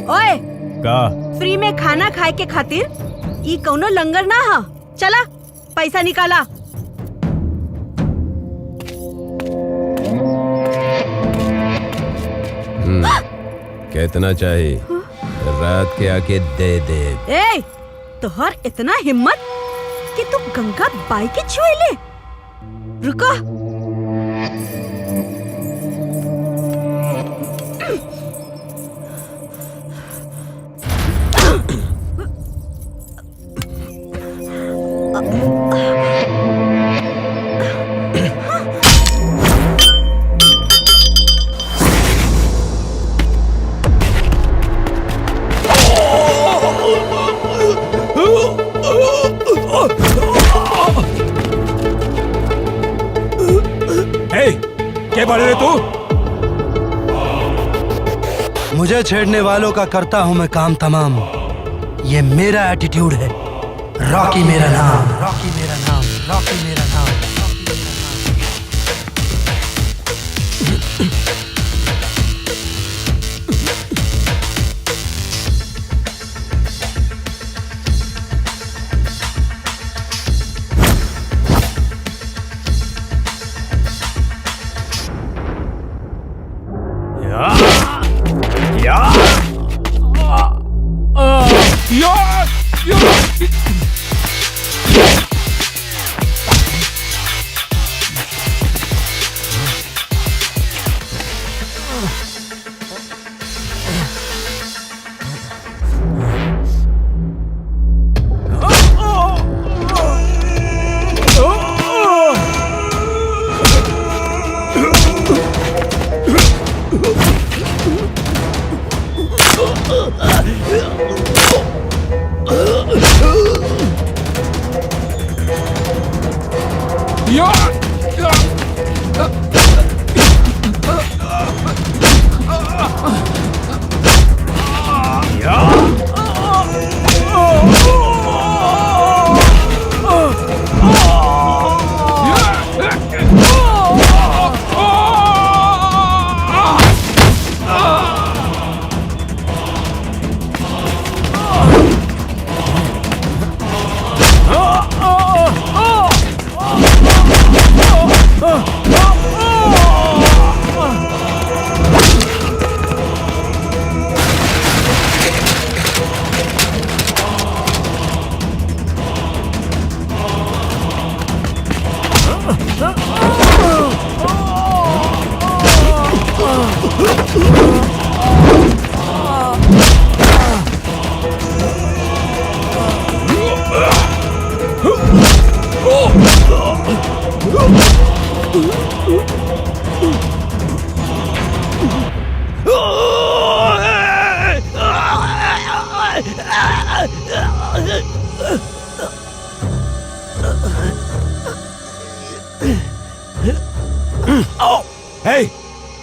ओए का फ्री में खाना खाए के खातिर ई कौनो लंगर ना हा। चला पैसा निकाला। कितना चाहिए? रात के आके दे दे। ए तोहर इतना हिम्मत कि तू गंगा बाई के छुए ले। रुको। क्या बोल रहे तू? मुझे छेड़ने वालों का करता हूं मैं काम तमाम। ये मेरा एटीट्यूड है। रॉकी मेरा नाम, रॉकी मेरा नाम, रॉकी मेरा नाम।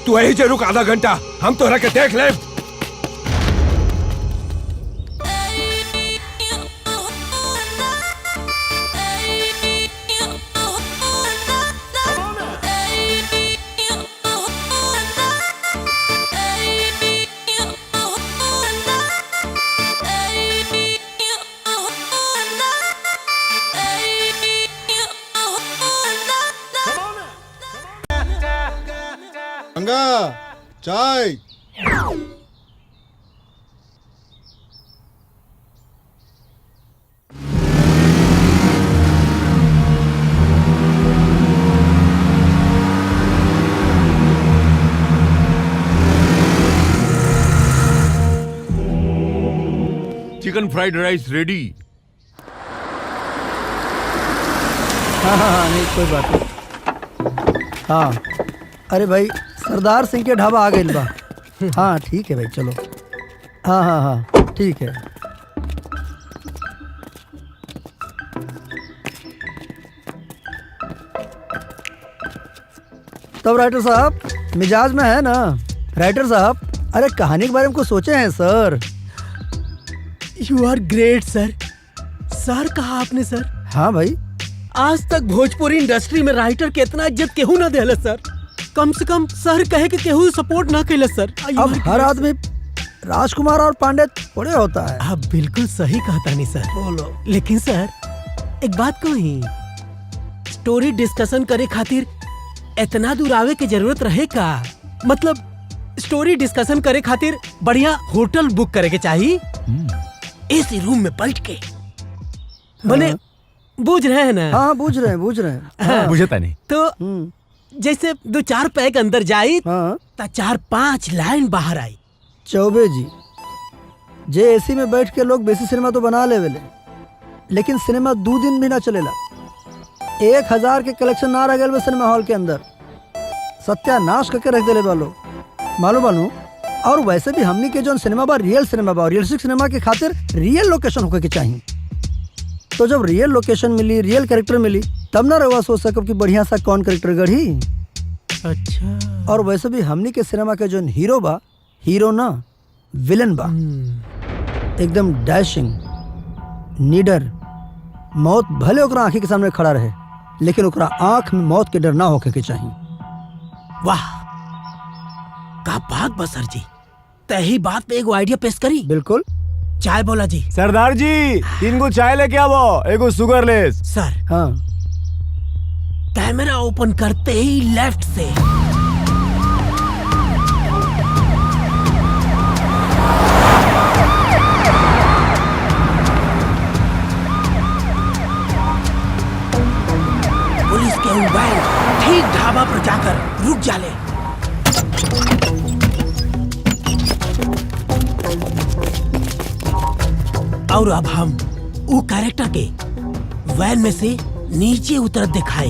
तू यही जरूर आधा घंटा हम तो रख देख ले। गंगा चाय। चिकन फ्राइड राइस रेडी। हाँ नहीं कोई बात नहीं। हाँ अरे भाई सरदार सिंह के ढाबा आ गई बा। हाँ ठीक है भाई चलो। हाँ हाँ हाँ ठीक है। तब राइटर साहब मिजाज में है ना? राइटर साहब अरे कहानी के बारे में कुछ सोचे हैं सर? यू आर ग्रेट सर। सर कहा आपने सर? हाँ भाई आज तक भोजपुरी इंडस्ट्री में राइटर के इतना इज्जत केहू ना देला सर। कम से कम सर कहे कि केहू सपोर्ट ना कैले सर। अब हर आदमी राजकुमार और पांडे थोड़े होता है। आप बिल्कुल सही कहता नहीं सर। बोलो। लेकिन सर एक बात कही, स्टोरी डिस्कशन करे खातिर इतना दूर आवे की जरूरत रहे का? मतलब स्टोरी डिस्कशन करे खातिर बढ़िया होटल बुक करे के चाहिए, एसी रूम में बैठ के। बने बूझ रहे हैं ना? हाँ बुझ रहे हैं। बुझता नहीं। तो जैसे 2-4 पैक अंदर जाई हाँ ता 4-5 लाइन बाहर आई। चौबे जी, जे एसी में बैठ के लोग बेसी सिनेमा तो बना लेवेले, लेकिन सिनेमा 2 दिन भी ना चलेला। 1000 के कलेक्शन ना रह गए सिनेमा हॉल के अंदर, सत्यानाश करके रख देले वालो मालूम। और वैसे भी हमनी के जो सिनेमा बा रियल सिनेमा बा, रियलिस्टिक सिनेमा के खातिर रियल लोकेशन होके के चाहिए। तो जब रियल लोकेशन मिली, रियल कैरेक्टर मिली, तब ना रहुआ सोच सकब कि बढ़िया सा कौन कैरेक्टर गढ़ी। अच्छा। और वैसे भी हमनी के सिनेमा के जो हीरो बा, हीरो ना विलन बा, एकदम डैशिंग, नीडर। मौत भले ओकरा आंखी के सामने खड़ा रहे, लेकिन ओकरा आंख में मौत के डर ना होके के चाहिए। वाह, का बात बा सर जी। तही बात पे एगो आइडिया पेश करी। बिल्कुल। चाय बोला जी। सरदार जी 3 गो चाय लेके आवो, एगो शुगरलेस। सर हाँ कैमरा ओपन करते ही लेफ्ट से पुलिस के मोबाइल ठीक ढाबा पर जाकर रुक जाले। और अब हम वो कैरेक्टर के वैन में से नीचे उतर दिखाए।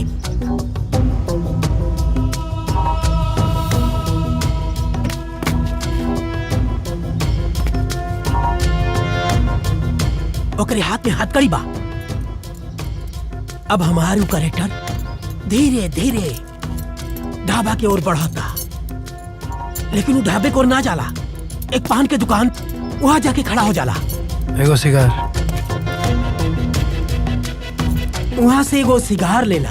ओकरे हाथ में हथकड़ी बा। अब हमारे वो कैरेक्टर धीरे धीरे ढाबा की ओर बढ़ता, लेकिन वो ढाबे की ओर ना जाला। एक पान के दुकान वहां जाके खड़ा हो जाला। एगो सिगार। वहां से एगो सिगार लेला।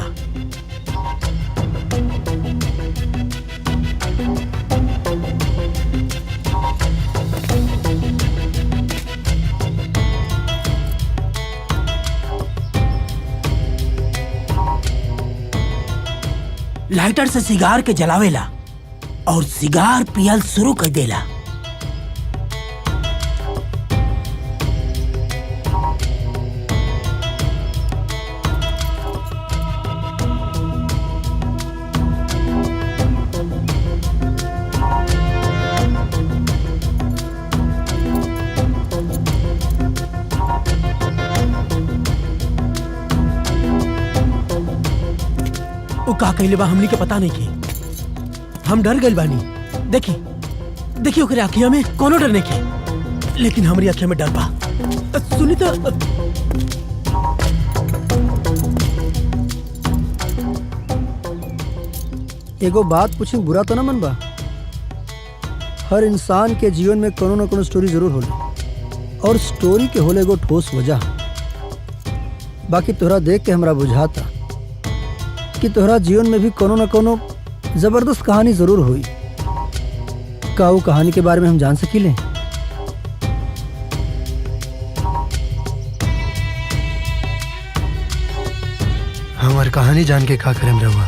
लाइटर से सिगार के जलावेला और सिगार पियल शुरू कर देला। का कइले बा हमनी के पता नहीं के। हम डर गइल बानी। देखी ओकरे आँखिया में कोनो डर नहीं के, लेकिन हमारी आँखिया में डर बा। सुनी तो एगो बात पूछी, बुरा तो ना मन बा? हर इंसान के जीवन में कोनो न कोनो स्टोरी जरूर होले, और स्टोरी के होले एगो ठोस वजह। बाकी तोहरा देख के हमरा बुझाता कि तोहरा जीवन में भी कोनो न कोनो जबरदस्त कहानी जरूर हुई। का वो कहानी के बारे में हम जान सकीले? हमार कहानी जान के का करेम रहुआ?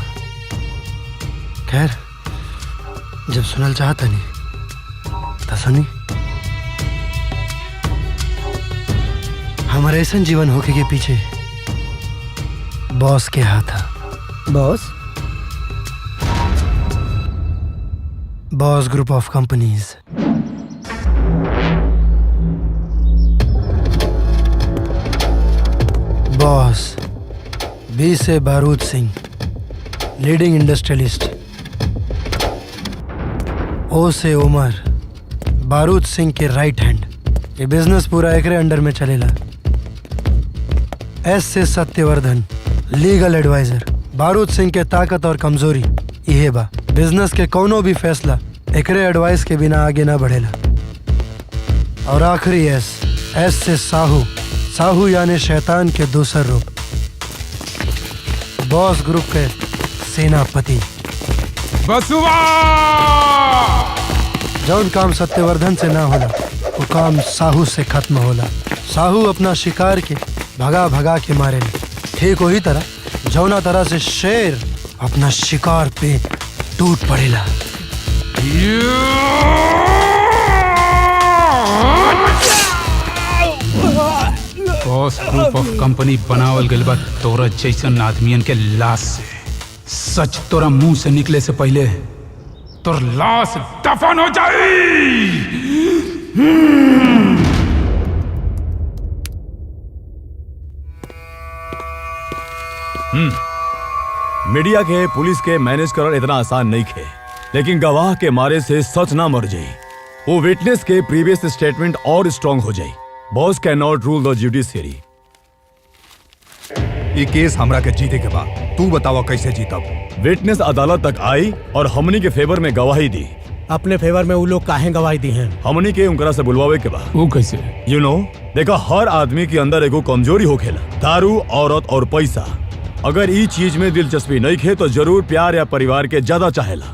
खैर, जब सुनल चाहता नहीं तो सुनी। हमारे ऐसा जीवन होके के पीछे बॉस के हाथ था। Boss group of companies. Boss B से बारूद सिंह, लीडिंग इंडस्ट्रियलिस्ट। ओ से उमर, बारूद सिंह के राइट हैंड। ये बिजनेस पूरा एकरे अंडर में चलेला। एस से सत्यवर्धन, लीगल एडवाइजर। बारूद सिंह के ताकत और कमजोरी यह बा, बिजनेस के कोनो भी फैसला एकरे एडवाइस के बिना आगे ना बढ़ेला। और आखिरी एस से साहू, साहू यानी शैतान के दूसर रूप। बॉस ग्रुप के सेनापति। बसुआ जौन काम सत्यवर्धन से ना होला वो काम साहू से खत्म होला। साहू अपना शिकार के भगा भगा के मारे ले। ठीक वही तरह जौना तरह से शेर अपना शिकार पे टूट पड़ेला। बॉस प्रूफ ऑफ कंपनी बनावल गइल बा तोरा जैसन आदमियन के लाश से। सच तोरा मुंह से निकले से पहले तोर लाश दफन हो जाई। मीडिया के पुलिस के मैनेज करल इतना आसान नहीं खे, लेकिन गवाह के मारे से सच ना मर जाई। वो विटनेस के प्रीवियस स्टेटमेंट और स्ट्रांग हो जाई। Boss can not rule the judiciary. ये केस हमरा के जीते के बाद तू बतावा कैसे जीतब। विटनेस अदालत तक आई और हमनी के फेवर में गवाही दी। अपने फेवर में वो लोग काहे गवाही दी हैं? हमनी के उनकरा से बुलवावे के बाद। वो कैसे? यू नो, देखा हर आदमी के अंदर एगो कमजोरी होखेला, दारू, औरत और पैसा। अगर ई चीज में दिलचस्पी नहीं खे तो जरूर प्यार या परिवार के ज्यादा चाहेला।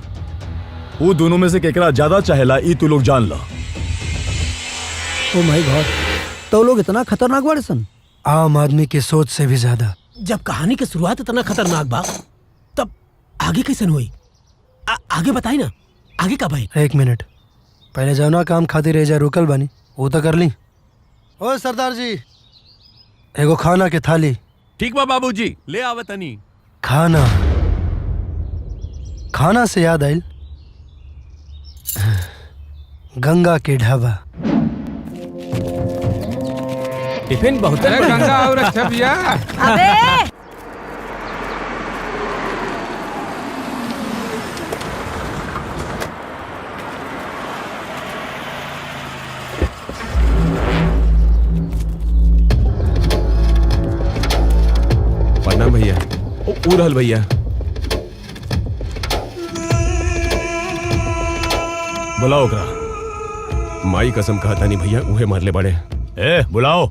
वो दोनों में से केकरा ज्यादा चाहेला ई तू लोग जान लो। ओ माय गॉड, तो लोग इतना खतरनाक बाड़े सन? आम आदमी की सोच से भी ज्यादा। जब कहानी की शुरुआत इतना खतरनाक बा तब आगे कैसे हुई? आगे बताई ना, आगे का भाई? एक मिनट, पहले जौना काम खातिर एजा रुकल बानी वो तो कर ली। ओ सरदार जी, एगो खाना के थाली। ठीक बा बाबूजी, ले आवे तनी। खाना खाना से याद आइल, गंगा के ढाबा। टिफिन बहुत गंगा और अच्छा भैया। अबे प्रणाम भैया। ऊ रहल भैया। बुलाओ ओकरा। माई कसम कहता नहीं भैया, उहे मारले बड़े। ए बुलाओ।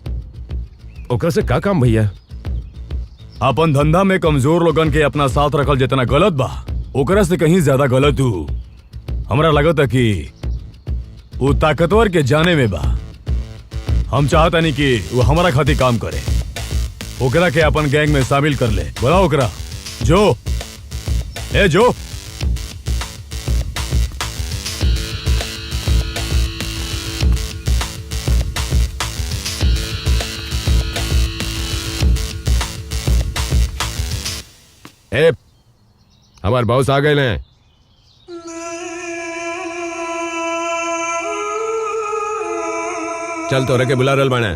ओकरा से का काम भैया? अपन धंधा में कमजोर लोगन के अपना साथ रखल जितना गलत बा, ओकरा से कहीं ज्यादा गलत हूँ। हमरा लगत है कि वो ताकतवर के जाने में बा। हम चाहता नहीं कि वो हमारा खातिर काम करे। ओकरा के अपन गैंग में शामिल कर ले। बुलाओ ओकरा। जो ए जो ए, हमार बॉस आ गए हैं। चल तोरे के बुला रहल बाने।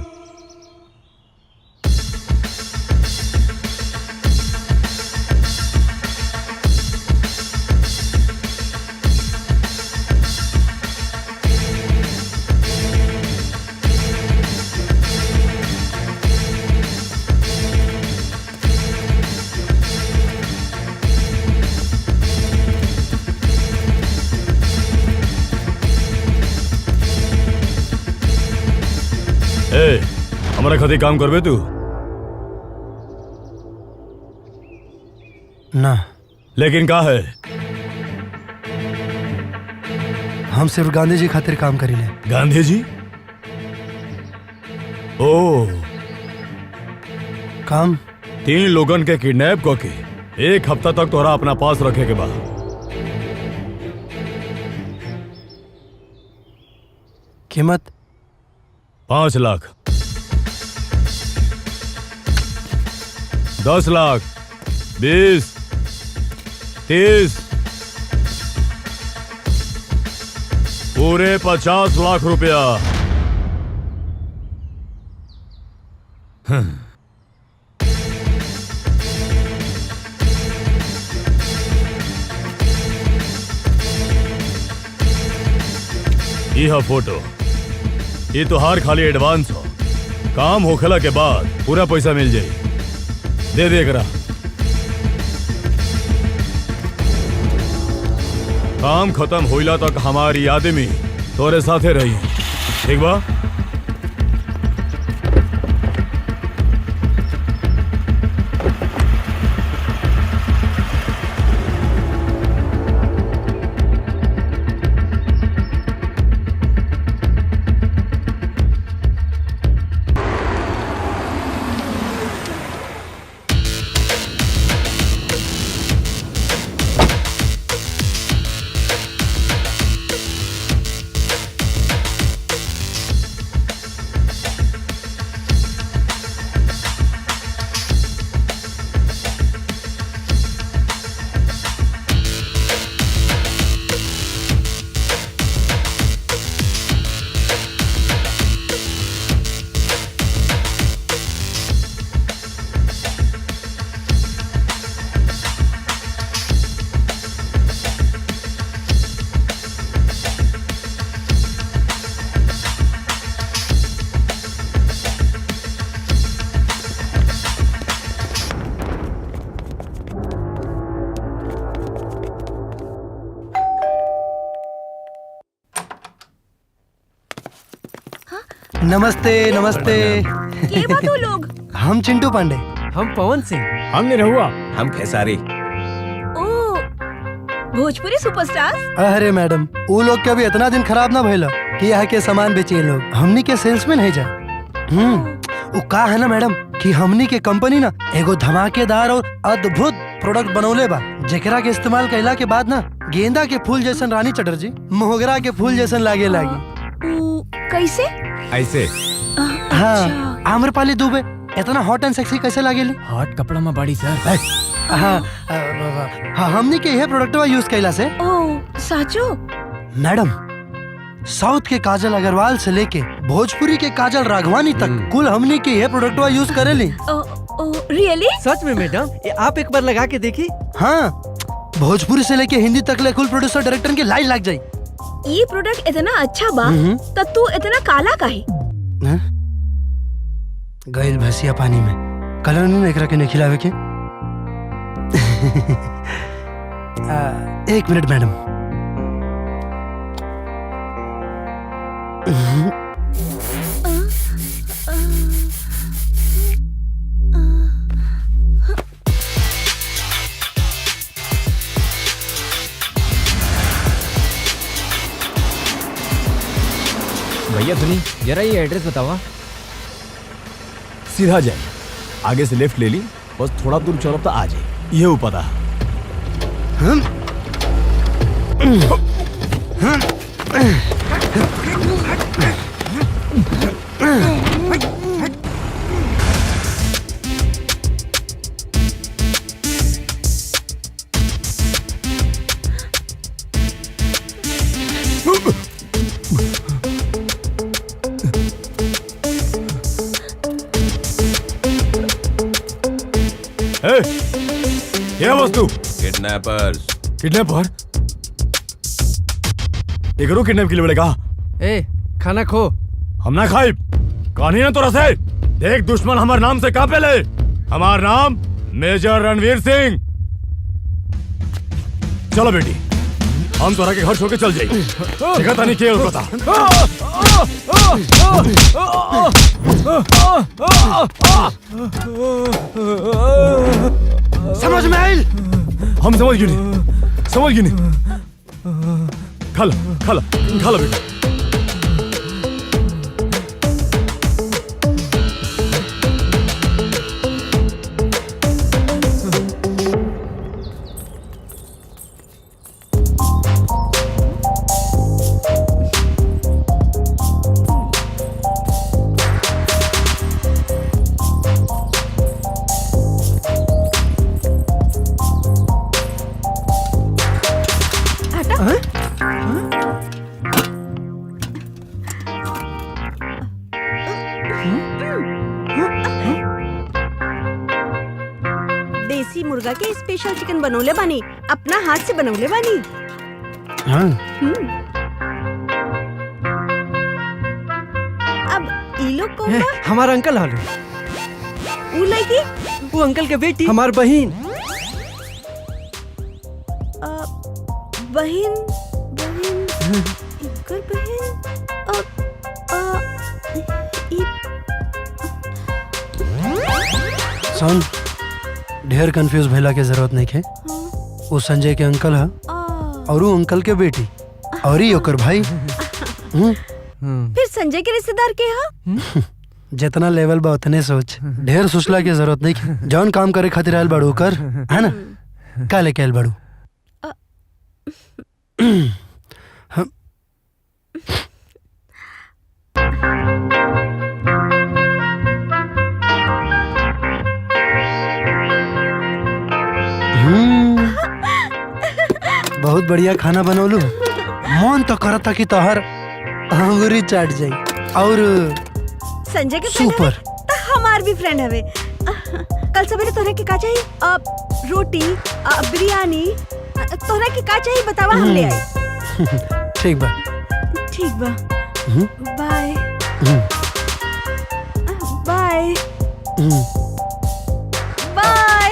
ए, हमारा खातिर काम करबे तू? ना। लेकिन का है? हम सिर्फ गांधी जी खातिर काम करीले। गांधी जी? ओ, काम 3 लोगन के किडनैप करके 1 हफ्ता तक तोरा अपना पास रखे के बाद। कीमत 5 लाख, 10 लाख, 20, 30, पूरे 50 लाख रुपया। यह फोटो, ये तोहार खाली एडवांस हो। काम होखला के बाद पूरा पैसा मिल जाई। दे दे करा। काम खत्म होइला तक हमारी आदमी तोरे साथे रही। ठीक बा? नमस्ते नमस्ते। के बा तू लोग? हम चिंटू पांडे। हम पवन सिंह। हम नहीं रहुआ। हम खेसारी। ओ भोजपुरी सुपरस्टार। अरे मैडम, वो लोग के अभी इतना दिन खराब ना भइला कि यहाँ के सामान बेचे लोग। हमनी के सेल्समैन है जा। वो का है ना मैडम कि हमनी के कंपनी ना एगो धमाकेदार और अद्भुत प्रोडक्ट बनौले बा, जेकरा के इस्तेमाल कैला के बाद ना गेंदा के फूल जैसन रानी चटर्जी मोगरा के फूल जैसन लागे लागी। कैसे? ऐसे। हाँ, आम्रपाली दुबे इतना हॉट एंड सेक्सी कैसे लागेली? हॉट कपड़ा में बड़ी सर। हाँ, हमनी के यह प्रोडक्ट यूज कैला से। ओ साचो? मैडम, साउथ के काजल अग्रवाल से लेके भोजपुरी के काजल राघवानी तक कुल हमनी के यह प्रोडक्ट यूज करेली। रियली? सच में मैडम, आप एक बार लगा के देखी। हाँ, भोजपुरी से लेके हिंदी तक ले कुल प्रोड्यूसर डायरेक्टर के लाइन लग जाये। ये प्रोडक्ट इतना अच्छा बा तब तू इतना काला काहे? गैल भैंसिया पानी में कलर नहीं एकरा के नहीं खिलावे के। एक मिनट मैडम। भैया सुनी जरा ये एड्रेस बतावा। सीधा जाए, आगे से लेफ्ट ले ली, बस थोड़ा दूर चलो तो आ जाए। ये वो पता। क्या वस्तु? किडनैपर्स। किडनैपर? एकरो किडनैप के लिए बोलेगा? ए खाना खो। हम ना खाई। कहानी ना तोरा से। देख दुश्मन हमार नाम से कांपे ले। हमार नाम मेजर रणवीर सिंह। चलो बेटी, हम तोरा के घर छोड़ के चल जाई। देखा तानी के पता। समझ में आइल? हम समझ गए नहीं, समझ गए नहीं। खाला खाला खाला बेटा। देसी मुर्गा के स्पेशल चिकन बनौले बानी, अपना हाथ से बनौले बानी। हाँ। अब ई लोग कौन बा? हमारा अंकल हालू। ऊ लड़की? वो अंकल के बेटी। हमार बहन। बहन बहन इनकर बहन। सुन, ढेर कंफ्यूज भइला के जरूरत नहीं है। वो संजय के अंकल है और वो अंकल के बेटी और ही ओकर भाई। फिर संजय के रिश्तेदार के हा? जितना लेवल बा उतने सोच, ढेर सोचला के जरूरत नहीं है। जौन काम करे खातिर आयल बाड़ू कर, है ना? का लेके आयल बाड़ू? बहुत बढ़िया खाना बनौलू। मन तो करता कि तोहर अंगूरी चाट जाई। और संजय के सुपर तो हमार भी फ्रेंड हवे। कल सवेरे तोहरा के का चाहिए? रोटी, बिरयानी। तोहरा के का चाहिए बतावा, हम ले आई। ठीक बा। ठीक बा। Bye bye bye.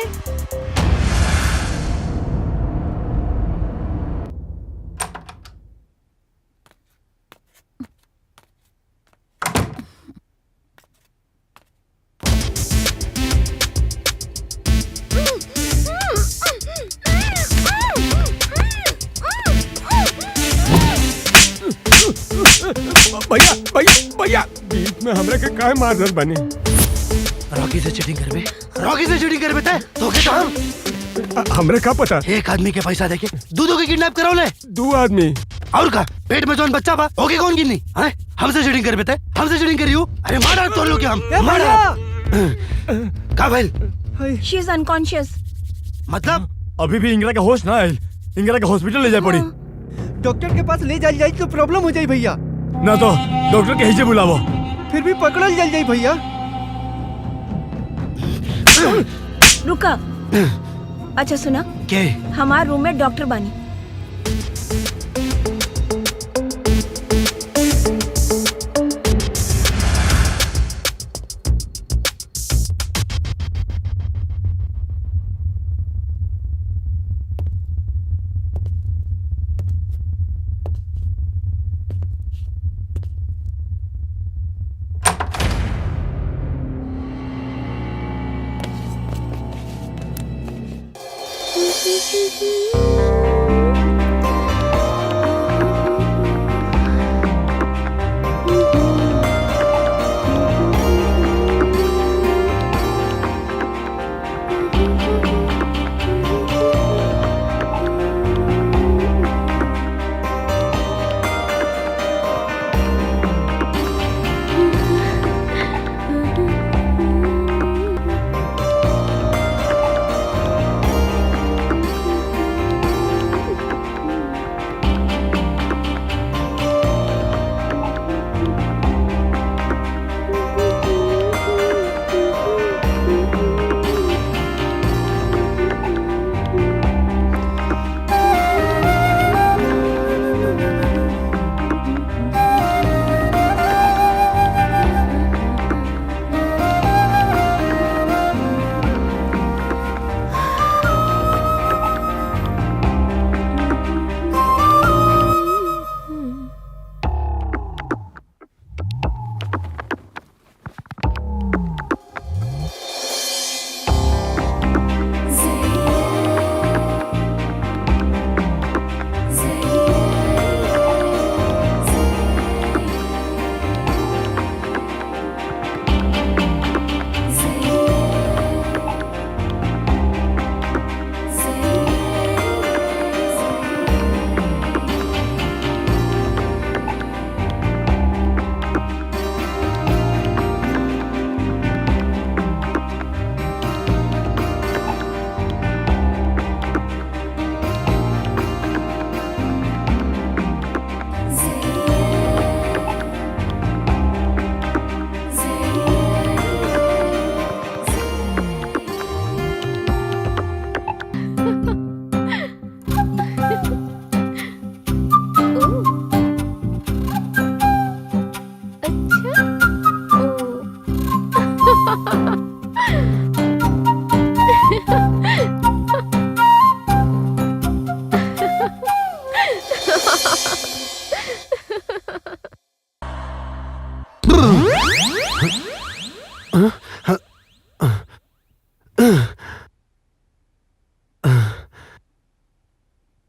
भैया भैया भैया बीच में हमरा के काहे मार रहे बने? रॉकी से चीटिंग करबे, रॉकी से चीटिंग करबे तो के हम हमरे का पता? एक आदमी के पैसा देके दूधों के किडनैप कराओले। 2 आदमी और का पेट में जोन बच्चा बा ओके कौन गिननी हैं? हमसे चीटिंग करबे ते हमसे चीटिंग करियो। अरे मार तोड़ लो के हम मार का भाई शी इज अनकॉन्शियस। मतलब अभी भी इंगरा का होश ना आयल। इंगरा के हॉस्पिटल ले जाए पड़ी। डॉक्टर के पास ले जाई तो प्रॉब्लम हो जाई भैया। ना तो डॉक्टर के हिजे बुलावो। फिर भी पकड़ल जाई भैया। रुका। अच्छा सुना के हमारे रूम में डॉक्टर बानी।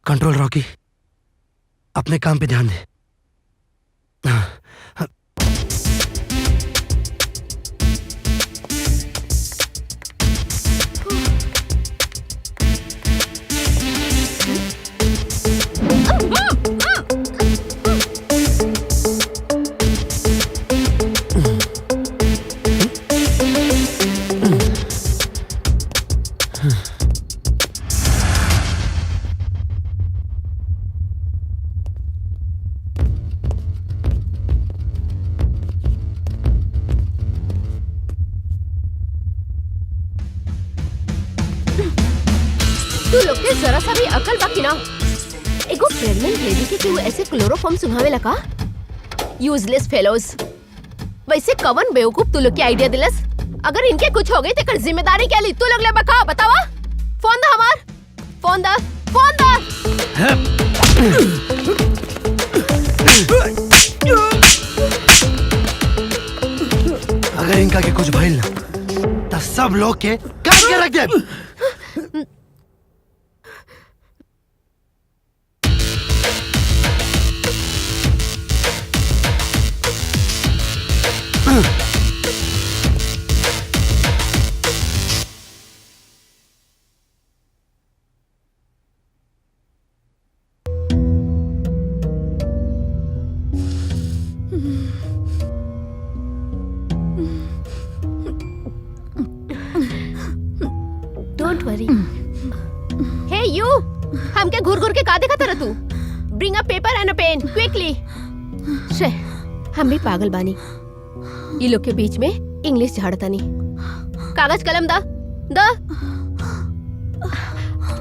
कंट्रोल रॉकी, अपने काम पे ध्यान दे। तू लोग के जरा सा भी अकल बाकी ना। एगो प्रेग्नेंट लेडी के केहू ऐसे क्लोरोफॉर्म सुंघावे लगा। Useless fellows. वैसे कवन बेवकूफ तू लोग के आइडिया दिलस। अगर इनके कुछ हो गई तो कर जिम्मेदारी क्या ली तू लोग ले बका बतावा। फोन दा हमार, फोन दा, फोन दा। अगर इनका के कुछ भइल ना तो सब लोग के काट के रख दे। PAN quickly. हम भी पागल बानी, ये लोग के बीच में इंग्लिश झाड़तानी। कागज कलम दा दा।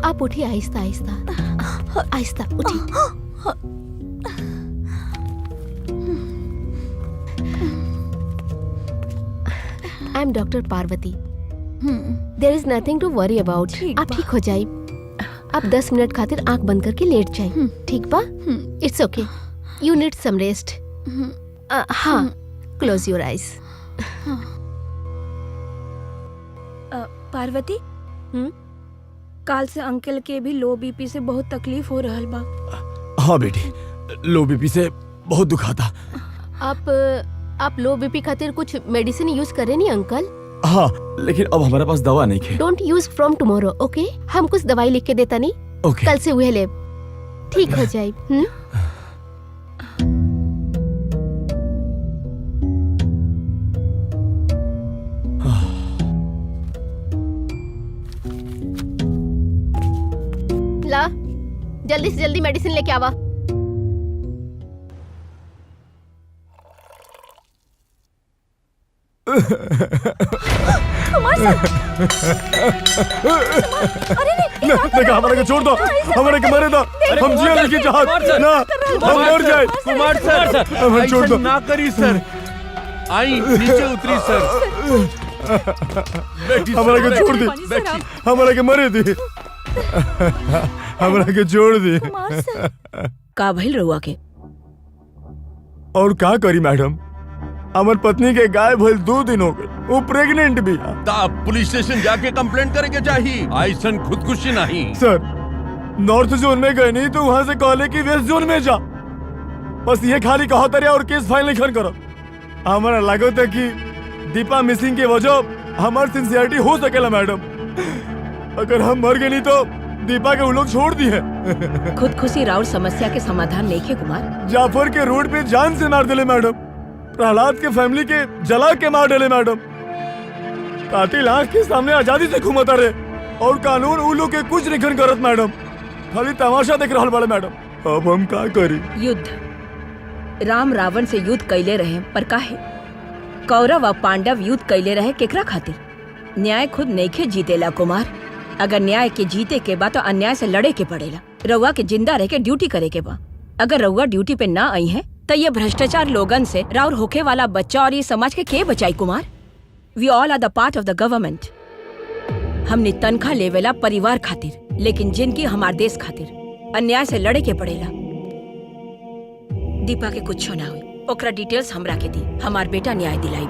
आप उठिए आहिस्ता आहिस्ता आहिस्ता उठिए। I am doctor Parvati. There is nothing to worry about. आप ठीक हो जाए। आप 10 मिनट खातिर आंख बंद करके लेट जाए, ठीक बा? It's okay, you need some rest. हाँ, क्लोज योर आईज। पार्वती, काल से अंकल के भी लो बीपी से बहुत तकलीफ हो रहल बा। हाँ बेटी, लो बीपी से बहुत दुखाता। आप लो बीपी खातिर कुछ मेडिसिन यूज करे नहीं अंकल? हाँ, लेकिन अब हमारे पास दवा नहीं है। डोंट यूज फ्रॉम टुमारो, ओके? हम कुछ दवाई लिख के देता नहीं। ओके। कल से वह ले, ठीक हो जाए। ला, जल्दी से जल्दी मेडिसिन लेके आवा। हमारे को छोड़ दो, हमारे को मारे दो। हम जिया नहीं चाहत ना, हम मर जाए। कुमार सर, हमें छोड़ दो। ना करी सर। आई नीचे उतरी सर। हमारे को छोड़ दी, हमारे को मरे दी, हमारे को छोड़ दी। का भइल रहुआ के? और क्या करी मैडम, हमार पत्नी के गायब भइल 2 दिन हो गए। वो प्रेग्नेंट भी है। पुलिस स्टेशन जाके कंप्लेंट करेंगे चाहिए। ऐसन खुदकुशी नहीं। सर, नॉर्थ जोन में गए नहीं तो वहाँ से कहले कि वेस्ट जोन में जा। बस ये खाली कहा तरिया और केस फाइल नहीं करो। हमारा लागत है कि दीपा मिसिंग के वजह हमार सिंसियरिटी हो सकेला मैडम। अगर हम मर गए नहीं तो दीपा के वो लोग छोड़ दी है। खुदकुशी राउर समस्या के समाधान नहीं है कुमार। जाफर के रोड पे जान से मार दिले मैडम। प्रहलाद के फैमिली के जला के मार डाले मैडम। कातिल आंख के सामने आजादी से घूमता रहे और कानून उन लोग के कुछ नहीं करत मैडम। खाली तमाशा देख रहा बड़े मैडम। अब हम क्या करी? युद्ध राम रावण से युद्ध कैले रहे, पर काहे? कौरव और पांडव युद्ध कैले रहे केकरा खातिर? न्याय खुद नइखे जीतेला कुमार। अगर न्याय के जीते के बा तो अन्याय से लड़े के पड़ेला। रउआ के जिंदा रह के ड्यूटी करे के बा। अगर रउआ ड्यूटी पे ना आई है तो ये भ्रष्टाचार लोगन से राउर होके वाला बच्चा और ये समाज के बचाई Kumar? We all are the part of the government. हमने तनख्वाह लेवेला परिवार खातिर, लेकिन जिनकी हमार देश खातिर अन्याय से लड़े के पड़ेला। दीपा के कुछ ना हुई, ओकरा डिटेल्स हमरा के दी। हमार बेटा न्याय दिलाई।